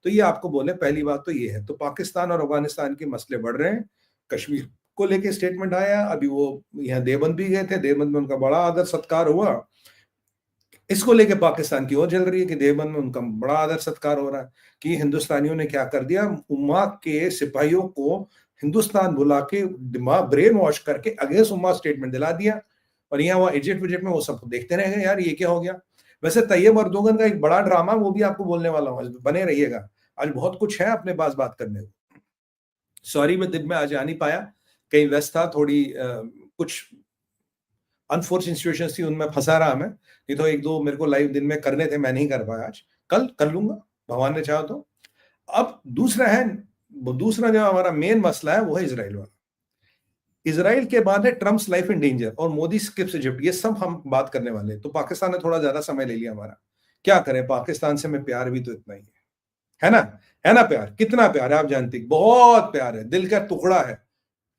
तो ये आपको बोले, पहली बात तो ये है। तो पाकिस्तान और अफगानिस्तान के मसले बढ़ रहे हैं। कश्मीर को लेके स्टेटमेंट आया, अभी वो यहाँ देवबंद भी गए थे, देवबंद में उनका बड़ा आदर सत्कार हुआ। इसको लेके पाकिस्तान की ओर जल रही है कि देवबंद में उनका बड़ा आदर सत्कार हो रहा है, कि हिंदुस्तानियों ने क्या कर दिया, उम्मा के सिपाहियों को हिंदुस्तान बुला के दिमाग ब्रेन वॉश करके अगेंस्ट उम्मा स्टेटमेंट दिला दिया। और यहाँ वहाँ इजिप्ट विजिप्ट में वो सब देखते रह गए, यार ये क्या हो गया। वैसे तैयब अर्दोगन का एक बड़ा ड्रामा, वो भी आपको बोलने वाला हूँ, बने रहिएगा। आज बहुत कुछ है अपने पास बात करने को। सॉरी मैं दिन में आज आ नहीं पाया, कहीं व्यस्त था, थोड़ी कुछ अनफॉर्चुनेट सिचुएशंस थी, उनमें फंसा रहा मैं। नहीं तो एक दो मेरे को लाइव दिन में करने थे, मैं नहीं कर पाया आज, कल कर लूंगा भगवान ने चाहा तो। अब दूसरा जो हमारा मेन मसला है वो है इसराइल वाला। इसराइल के बाद है ट्रम्प्स लाइफ इन डेंजर और मोदी स्किप्स इजिप्ट, ये सब हम बात करने वाले हैं। तो पाकिस्तान ने थोड़ा ज्यादा समय ले लिया हमारा, क्या करें, पाकिस्तान से मैं प्यार भी तो इतना ही है ना, है ना। प्यार कितना प्यार है आप जानते, बहुत प्यार है, दिल का टुकड़ा है,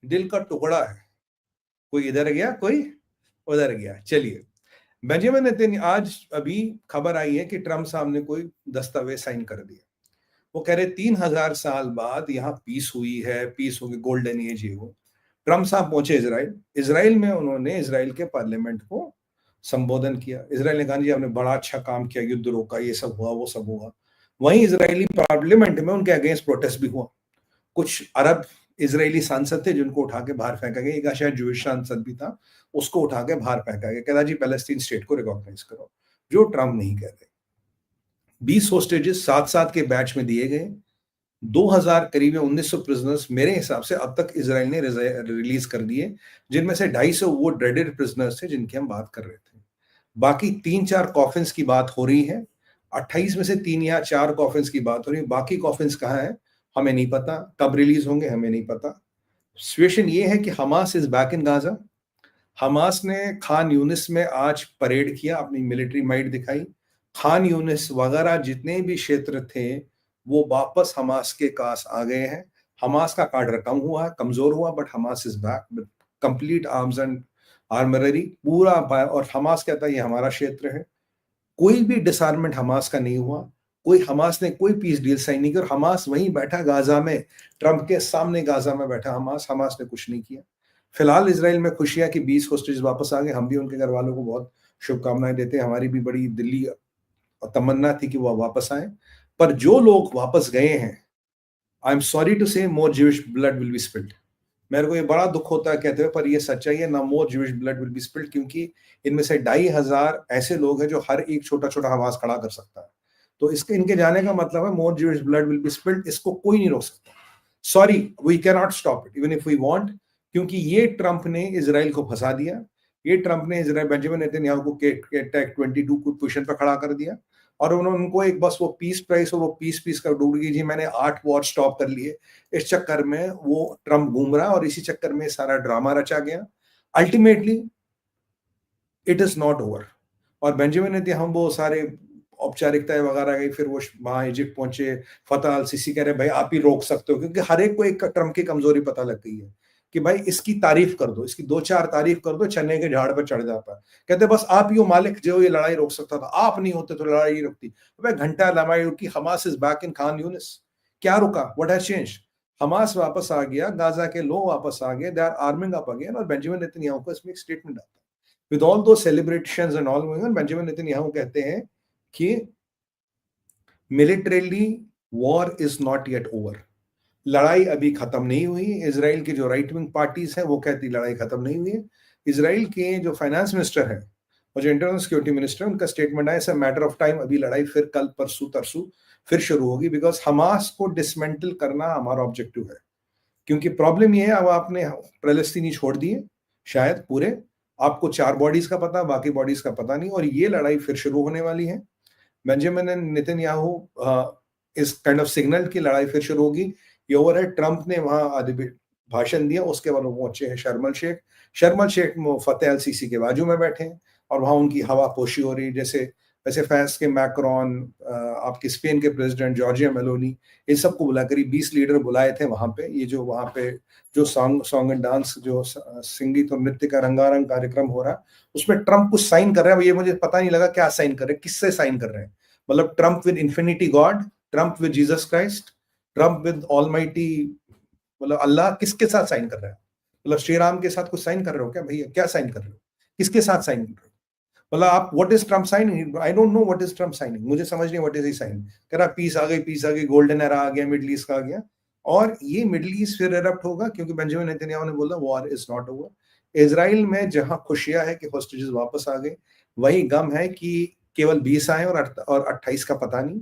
दिल का टुकड़ा है। कोई इधर गया, कोई उधर गया। चलिए, बेंजामिन नेतन्याहू, आज अभी खबर आई है कि ट्रम्प साहब ने कोई दस्तावेज साइन कर दिया। वो कह रहे 3000 साल बाद यहाँ पीस हुई है, पीस होगी, गोल्डन एज है वो। ट्रम्प साहब पहुंचे इसराइल में, उन्होंने इसराइल के पार्लियामेंट को संबोधन किया। इसराइल ने कहा जी आपने बड़ा अच्छा काम किया, युद्ध रोका, ये सब हुआ, वो सब हुआ। वहीं इसराइली पार्लियामेंट में उनके अगेंस्ट प्रोटेस्ट भी हुआ। कुछ अरब इजरायली सांसद थे जिनको उठा के बाहर फेंका गया, एक शायद जूश सांसद भी था, उसको उठा के बाहर फेंका गया, कहता जी पैलेस्टीन स्टेट को रिकॉग्नाइज करो, जो ट्रम्प नहीं कह रहे। 20 होस्टेजेस 7-7 के बैच में दिए गए, 2000 करीब 1900 प्रिजनर्स मेरे हिसाब से अब तक इसराइल ने रिलीज कर दिए, जिनमें से 250 वो ड्रेडेड प्रिजनर्स थे जिनकी हम बात कर रहे थे। बाकी 3-4 कॉफिन्स की बात हो रही है, 28 में से 3 या 4 कॉफिन्स की बात हो रही है। बाकी कॉफिन्स कहाँ है हमें नहीं पता, कब रिलीज होंगे हमें नहीं पता। सिचुएशन ये है कि Hamas is back in Gaza. Hamas ने खान यूनिस में आज परेड किया, अपनी मिलिट्री माइट दिखाई। खान यूनिस वगैरह जितने भी क्षेत्र थे वो वापस हमास के पास आ गए हैं। हमास का काडर कम हुआ, कमजोर हुआ, but Hamas is back with complete arms and armoury पूरा। और हमास कहता है ये हमारा क्षेत्र है। कोई भी डिसआर्मेंट हमास का नहीं हुआ, हमास ने कोई पीस डील साइन नहीं की, और हमास वहीं बैठा गाजा में, ट्रंप के सामने गाजा में बैठा हमास ने कुछ नहीं किया। फिलहाल इसराइल में खुशियां कि 20 होस्टेज वापस आ गए। हम भी उनके घर वालों को बहुत शुभकामनाएं देते हैं, हमारी भी बड़ी दिल्ली तमन्ना थी कि वो वापस आए। पर जो लोग वापस गए हैं, I am sorry to say, more Jewish blood will be spilled. मेरे को ये बड़ा दुख होता है कहते हुए, पर ये सच्चाई है ना, more Jewish blood will be spilled, क्योंकि इनमें से 2500 ऐसे लोग हैं जो हर एक छोटा छोटा हमास खड़ा कर सकता है। तो इसके इनके जाने का मतलब है more Jewish blood will be spilled, इसको कोई नहीं रोक सकता। Sorry, we can not stop it even if we want, क्योंकि ये ट्रंप ने इसराइल को फंसा दिया। ये ट्रंप ने इसराइल बेंजामिन नेतन्याहू को टैग 22 को पोजीशन पर खड़ा कर दिया, और उन्होंने उनको एक बस वो पीस प्राइस और वो पीस कर ढूंढ गई जी, मैंने 8 वॉर स्टॉप कर लिए। इस चक्कर में वो ट्रंप घूम रहा है और इसी चक्कर में सारा ड्रामा रचा गया। Ultimately it is not over. और बेंजामिन नेतन्याहू वो सारे औपचारिकताएं वगैरह गई, फिर वो वहां इजिप्ट पहुंचे, फतह अल सीसी कह रहे भाई आप ही रोक सकते हो, क्योंकि हर एक को एक ट्रंप की कमजोरी पता लग गई है कि भाई इसकी तारीफ कर दो, इसकी 2-4 तारीफ कर दो, चने के झाड़ पर चढ़ जाता है। कहते बस आप ही हो मालिक जो ये लड़ाई रोक सकता था, आप नहीं होते तो लड़ाई ही रुकती। भाई घंटा लड़ाई रुकी, Hamas is back in Khan Younis. क्या रुका, व्हाट हैज चेंज्ड? हमास वापस आ गया, गाजा के लोग वापस आ गए, they are arming up again. और बेंजामिन नेतन्याहू को इसमें एक स्टेटमेंट आता है with all those celebrations and all going on. Benjamin Netanyahu कहते हैं कि militarily war is not yet over, लड़ाई अभी खत्म नहीं हुई। इसराइल की जो राइट विंग पार्टीज है वो कहती लड़ाई खत्म नहीं हुई है। इसराइल के जो फाइनेंस मिनिस्टर है और जो इंटरनल सिक्योरिटी मिनिस्टर है, उनका स्टेटमेंट है, it's a matter of time, अभी लड़ाई फिर कल परसों तरसों फिर शुरू होगी, बिकॉज हमास को डिसमेंटल करना हमारा ऑब्जेक्टिव है। क्योंकि प्रॉब्लम ये है, अब आपने फलस्तीनी छोड़ दिए शायद पूरे, आपको 4 बॉडीज का पता, बाकी बॉडीज का पता नहीं, और ये लड़ाई फिर शुरू होने वाली है। बेंजामिन नेतन्याहू इस काइंड ऑफ सिग्नल की लड़ाई फिर शुरू होगी, ये ओवर है। ट्रंप ने वहां आदि भाषण दिया, उसके बाद वो पहुंचे हैं शर्म अल शेख में फतेह अल सीसी के बाजू में बैठे हैं, और वहां उनकी हवा पोशी हो रही है। जैसे वैसे फ्रांस के मैक्रोन, आपके स्पेन के प्रेसिडेंट जॉर्जिया मेलोनी, इन सबको बुला करीब 20 लीडर बुलाए थे वहां पे। ये जो वहां पे जो सॉन्ग एंड डांस, जो संगीत और नृत्य का रंगारंग कार्यक्रम हो रहा है, उसमें ट्रंप कुछ साइन कर रहे हैं। ये मुझे पता नहीं लगा क्या साइन कर रहे हैं, किससे साइन कर रहे हैं। मतलब Trump with infinity God, Trump with Jesus Christ, Trump with almighty, मतलब अल्लाह किसके साथ साइन कर रहा है? मतलब श्री राम के साथ कुछ साइन कर रहे हो क्या भैया? क्या साइन कर रहे हो? किसके साथ साइन कर रहे हो? मतलब आप what is Trump signing? I don't know what is Trump signing, मुझे समझ नहीं व्हाट इज ही साइनिंग। कह रहा पीस आ गई, पीस आ गई, गोल्डन एरा आ गया, मिडिल ईस्ट का आ गया, और ये मिडिल ईस्ट फिर एरप्ट होगा क्योंकि बेंजामिन नेतन्याहू ने बोला war is not over. Israel में जहां खुशियां है कि होस्टेजेस वापस आ गए, वही गम है कि केवल 20 आए और 28 का पता नहीं।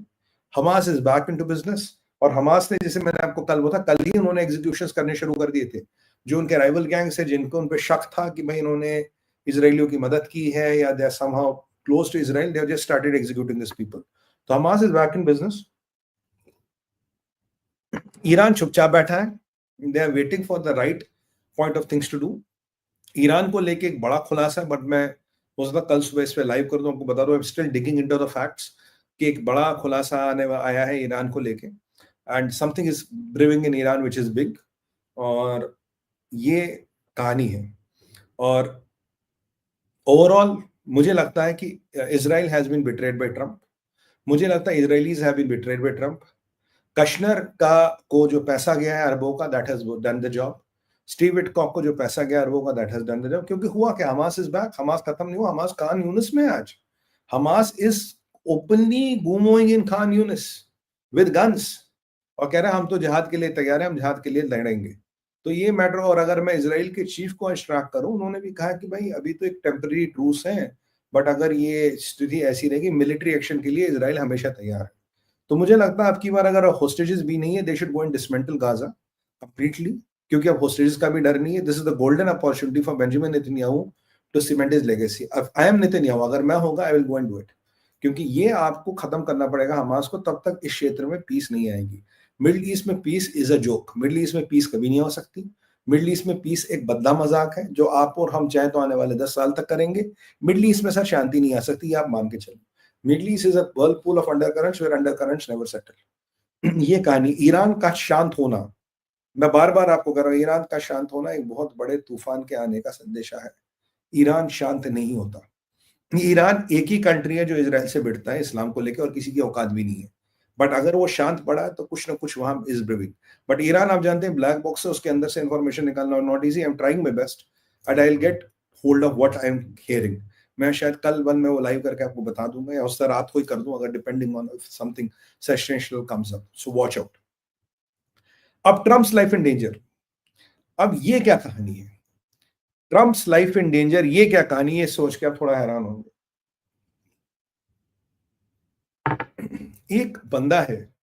Hamas is back into business, और हमास ने, जैसे मैंने आपको कल बोला, कल ही उन्होंने एग्जीक्यूशंस करने शुरू कर दिए थे। जो उनके राइवल गैंग्स है, जिनको उन पे शक था कि भाई इन्होंने इजरायलियों की मदद की है या they are somehow close to Israel, they have just started executing this people. तो Hamas is back in business. Iran चुपचाप बैठा है, they are waiting for the right point of things to do. Iran को लेके एक बड़ा खुलासा, but मैं हो सकता कल सुबह इस पे लाइव कर दूं, आपको बता दूं, I am still digging into the facts कि एक बड़ा खुलासा आया है ईरान को लेके, and something is briefing in Iran which is big. और ये कहानी है। और ओवरऑल मुझे लगता है कि Israel has been betrayed by Trump. मुझे लगता है Israelis have been betrayed by Trump. Kushner का को जो पैसा गया है अरबों का, that has done the job. Steve Witkoff को जो पैसा गया अरबों का, that has done the job. क्योंकि हुआ क्या, हमास इज बैक। हमास खत्म नहीं हुआ, हमास खान यूनिस में है आज। हमास इज ओपनली घूमोइंग in Khan Younis with guns, और कह रहे हैं हम तो जिहाद के लिए तैयार हैं, हम जिहाद के लिए लड़ेंगे। तो ये मैटर, और अगर मैं इसराइल के चीफ को इंस्ट्रक्ट करूं, उन्होंने भी कहा कि भाई अभी तो एक टेम्पररी ट्रूस है, बट अगर ये स्थिति ऐसी रहेगी, मिलिट्री एक्शन के लिए इसराइल हमेशा तैयार है। तो मुझे लगता है अब की बार अगर होस्टेजेस भी नहीं है, they should go and dismantle Gaza completely, क्योंकि अब होस्टेजेस का भी डर नहीं है। This is the golden opportunity for Benjamin Netanyahu to cement his legacy. I am Netanyahu, अगर मैं होगा I will go and do it, क्योंकि ये आपको खत्म करना पड़ेगा हमास को, तब तक इस क्षेत्र में पीस नहीं आएगी। मिडिल ईस्ट में peace is a joke. Middle east में पीस कभी नहीं हो सकती। मिडिल ईस्ट में पीस एक बदला मजाक है जो आप और हम चाहे तो आने वाले 10 साल तक करेंगे। मिडिल ईस्ट में सर शांति नहीं आ सकती, ये आप मान के चलो। Middle east is a whirlpool of undercurrents where undercurrents never settle। ये कहानी ईरान का शांत होना, मैं बार बार आपको कह रहा हूं, ईरान का शांत होना एक बहुत बड़े तूफान के आने का संदेशा है। ईरान शांत नहीं होता। ईरान एक ही कंट्री है जो इजराइल से भिड़ता है इस्लाम को लेकर, और किसी की औकात भी नहीं है। बट अगर वो शांत पड़ा है तो कुछ ना कुछ वहां इज ब्रीविंग। बट ईरान, आप जानते हैं, ब्लैक बॉक्स है, उसके अंदर से इंफॉर्मेशन निकालना not easy. I am trying my best and I will get hold of what I am hearing. मैं शायद कल वन में वो लाइव करके आपको बता दूंगा, या उस रात को ही कर दूं, अगर depending on something sensational comes up, so watch out. अब ट्रम्प्स लाइफ इन डेंजर, अब ये क्या कहानी है? ट्रम्प्स लाइफ इन डेंजर, ये क्या कहानी है? सोच के आप थोड़ा हैरान होंगे। एक बंदा है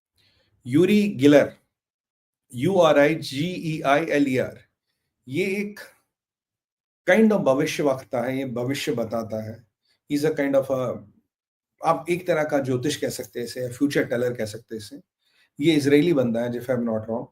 यूरी गिलर, URIGEILER। ये एक काइंड ऑफ भविष्यवक्ता है, ये भविष्य बताता है। इज अ काइंड ऑफ आप एक तरह का ज्योतिष कह सकते हैं इसे, फ्यूचर टेलर कह सकते हैं इसे। ये इजरायली बंदा है, if I am not wrong.